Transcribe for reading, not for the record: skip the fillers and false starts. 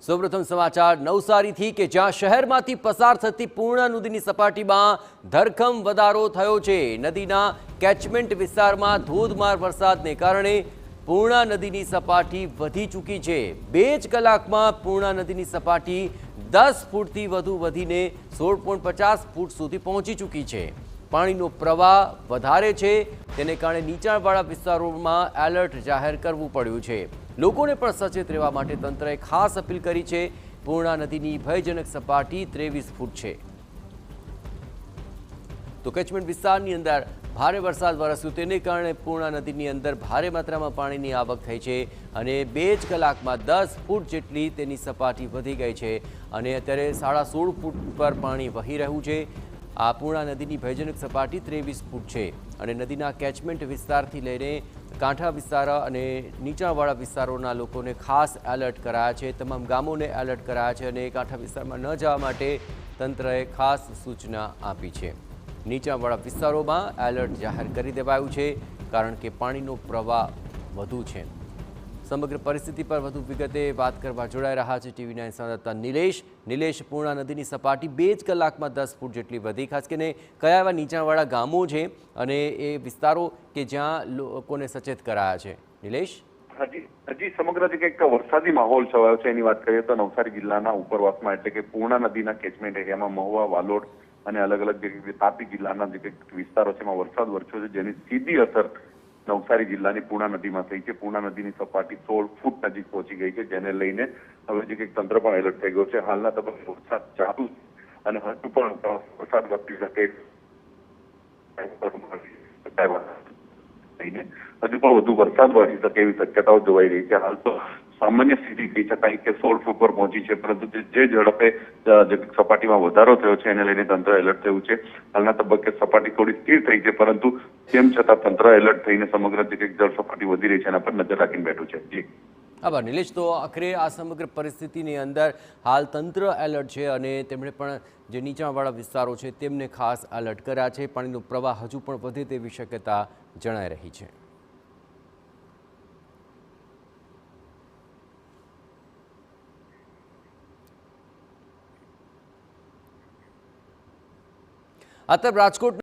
સૌપ્રથમ સમાચાર નવસારીથી કે જ્યાં શહેરમાંથી પસાર થતી પૂર્ણા નદીની સપાટીમાં ધરખમ વધારો થયો છે। નદીના કેચમેન્ટ વિસ્તારમાં ધોધમાર વરસાદને કારણે પૂર્ણા નદીની સપાટી વધી ચૂકી છે। 2 જ કલાકમાં પૂર્ણા નદીની સપાટી 10 ફૂટથી વધુ વધીને 16.50 ફૂટ સુધી પહોંચી ચૂકી છે। પાણીનો પ્રવાહ વધારે છે, તેને કારણે નીચાણવાળા વિસ્તારોમાં એલર્ટ જાહેર કરવું પડ્યું છે। લોકોને પણ સચેત રહેવા માટે તંત્રએ ખાસ અપીલ કરી છે। પૂર્ણા નદીની ભયજનક સપાટી 23 ફૂટ છે। તો કેચમેન્ટ વિસ્તારની અંદર ભારે વરસાદ વરસ્યો, તેને કારણે પૂર્ણા નદીની અંદર ભારે માત્રામાં પાણીની આવક થઈ છે અને 2 જ કલાકમાં 10 ફૂટ જેટલી તેની સપાટી વધી ગઈ છે અને અત્યારે 16.5 ફૂટ પર પાણી વહી રહ્યું છે। આ પૂર્ણા નદીની ભયજનક સપાટી 23 ફૂટ છે અને નદીના કેચમેન્ટ વિસ્તારથી લઈને કાંઠા વિસ્તાર અને નીચાણવાળા વિસ્તારોના લોકોને ખાસ એલર્ટ કરાયા છે। તમામ ગામોને એલર્ટ કરાયા છે અને કાંઠા વિસ્તારમાં ન જવા માટે તંત્રએ ખાસ સૂચના આપી છે। નીચાણવાળા વિસ્તારોમાં એલર્ટ જાહેર કરી દેવાયું છે કારણ કે પાણીનો પ્રવાહ વધુ છે। સમગ્ર પરિસ્થિતિ પર વધુ વિગતે વાત કરવા જોડાઈ રહ્યા છે TV9 સંવાદદાતા નિલેશ, પૂર્ણા નદીની સપાટી 2 જ કલાકમાં 10 ફૂટ જેટલી વધી, ખાસ કરીને કયા એવા નીચાણવાળા ગામો છે અને એ વિસ્તારો કે જ્યાં લોકોને સચેત કરાયા છે? નિલેશ, હજી સમગ્ર જે કંઈક વરસાદી માહોલ છવાયો છે એની વાત કરીએ તો નવસારી જિલ્લાના ઉપરવાસમાં એટલે કે પૂર્ણા નદીના કેચમેન્ટ એરિયામાં મહુવા, વાલોડ અને અલગ અલગ જે તાપી જિલ્લાના જે કંઈક વિસ્તારો છે એમાં વરસાદ વરસ્યો છે, જેની સીધી અસર નવસારી જિલ્લાની પૂર્ણા નદીમાં થઈ છે। પૂર્ણા નદીની સપાટી 16 ફૂટ નજીક પહોંચી ગઈ છે, જેને લઈને હવે જે કંઈક તંત્ર પણ એલર્ટ થઈ ગયો છે। હાલના તબક્કે વરસાદ ચાલુ અને હજુ પણ વરસાદ વધતી શકે હજુ પણ વધુ વરસાદ વરસી શકે એવી શક્યતાઓ જોવાઈ રહી છે। હાલ તો સામાન્ય સ્થિતિ કહી શકાય કે 16 ફૂટ પર પહોંચી છે, પરંતુ જે ઝડપે જે સપાટીમાં વધારો થયો છે એને લઈને તંત્ર એલર્ટ થયું છે। હાલના તબક્કે સપાટી થોડી સ્થિર થઈ છે, પરંતુ તેમ છતાં તંત્ર એલર્ટ થઈને સમગ્ર જે જળ સપાટી વધી રહી છે એના પર નજર રાખીને બેઠું છે। જી આભાર નિલેશ। તો આખરે આ સમગ્ર પરિસ્થિતિની અંદર હાલ તંત્ર એલર્ટ છે અને તેમણે પણ જે નીચાણવાળા વિસ્તારો છે તેમને ખાસ એલર્ટ કર્યા છે। પાણીનો પ્રવાહ હજુ પણ વધે તેવી શક્યતા જણાઈ રહી છે। આ તરફ રાજકોટ